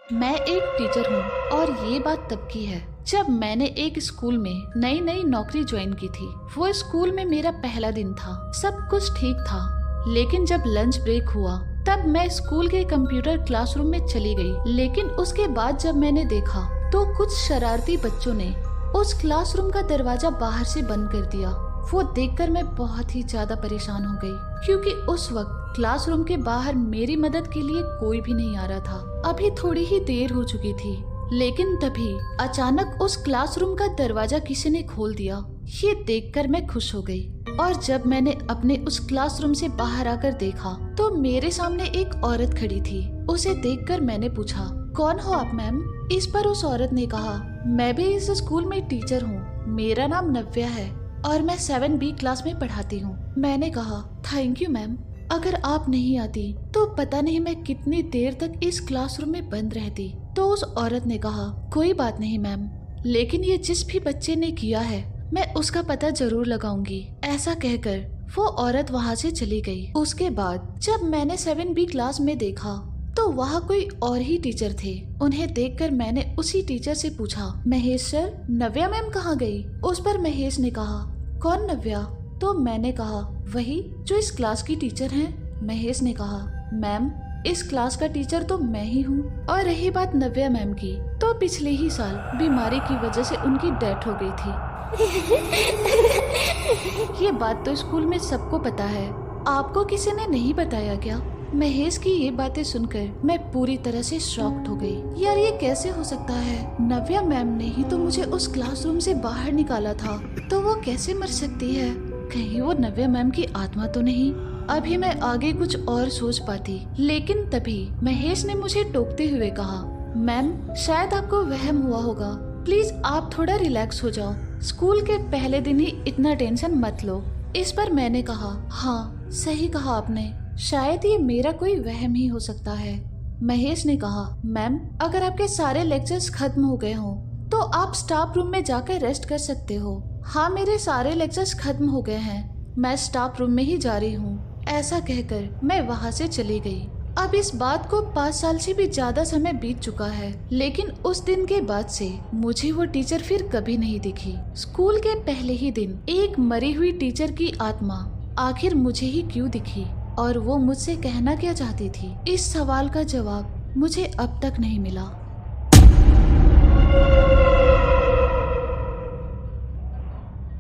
मैं एक टीचर हूँ और ये बात तब की है जब मैंने एक स्कूल में नई नई नौकरी ज्वाइन की थी। वो स्कूल में मेरा पहला दिन था। सब कुछ ठीक था, लेकिन जब लंच ब्रेक हुआ तब मैं स्कूल के कंप्यूटर क्लासरूम में चली गई। लेकिन उसके बाद जब मैंने देखा तो कुछ शरारती बच्चों ने उस क्लासरूम का दरवाजा बाहर से बंद कर दिया। वो देखकर मैं बहुत ही ज्यादा परेशान हो गई, क्योंकि उस वक्त क्लासरूम के बाहर मेरी मदद के लिए कोई भी नहीं आ रहा था। अभी थोड़ी ही देर हो चुकी थी, लेकिन तभी अचानक उस क्लासरूम का दरवाजा किसी ने खोल दिया। ये देखकर मैं खुश हो गई और जब मैंने अपने उस क्लासरूम से बाहर आकर देखा तो मेरे सामने एक औरत खड़ी थी। उसे देखकर मैंने पूछा, कौन हो आप मैम? इस पर उस औरत ने कहा, मैं भी इस स्कूल में टीचर हूँ। मेरा नाम नव्या है और मैं 7B क्लास में पढ़ाती हूँ। मैंने कहा, थैंक यू मैम, अगर आप नहीं आती तो पता नहीं मैं कितनी देर तक इस क्लासरूम में बंद रहती। तो उस औरत ने कहा, कोई बात नहीं मैम, लेकिन ये जिस भी बच्चे ने किया है मैं उसका पता जरूर लगाऊंगी। ऐसा कहकर वो औरत वहाँ से चली गई। उसके बाद जब मैंने 7B क्लास में देखा तो वहाँ कोई और ही टीचर थे। उन्हें देखकर मैंने उसी टीचर से पूछा, महेश सर, नव्या मैम कहाँ गई? उस पर महेश ने कहा, कौन नव्या? तो मैंने कहा, वही जो इस क्लास की टीचर हैं। महेश ने कहा, मैम इस क्लास का टीचर तो मैं ही हूँ। और रही बात नव्या मैम की, तो पिछले ही साल बीमारी की वजह से उनकी डेथ हो गई थी। ये बात तो स्कूल में सबको पता है, आपको किसी ने नहीं बताया क्या? महेश की ये बातें सुनकर मैं पूरी तरह से शॉक्ड हो गई। यार ये कैसे हो सकता है? नव्या मैम ने ही तो मुझे उस क्लासरूम से बाहर निकाला था, तो वो कैसे मर सकती है? कहीं वो नव्या मैम की आत्मा तो नहीं? अभी मैं आगे कुछ और सोच पाती, लेकिन तभी महेश ने मुझे टोकते हुए कहा, मैम शायद आपको वहम हुआ होगा, प्लीज आप थोड़ा रिलैक्स हो जाओ। स्कूल के पहले दिन ही इतना टेंशन मत लो। इस पर मैंने कहा, हाँ सही कहा आपने, शायद ये मेरा कोई वहम ही हो सकता है। महेश ने कहा, मैम अगर आपके सारे लेक्चर्स खत्म हो गए हों तो आप स्टाफ रूम में जाकर रेस्ट कर सकते हो। हाँ मेरे सारे लेक्चर्स खत्म हो गए हैं, मैं स्टाफ रूम में ही जा रही हूँ। ऐसा कहकर मैं वहाँ से चली गई। अब इस बात को 5 साल से भी ज्यादा समय बीत चुका है, लेकिन उस दिन के बाद से मुझे वो टीचर फिर कभी नहीं दिखी। स्कूल के पहले ही दिन एक मरी हुई टीचर की आत्मा आखिर मुझे ही क्यों दिखी और वो मुझसे कहना क्या चाहती थी? इस सवाल का जवाब मुझे अब तक नहीं मिला।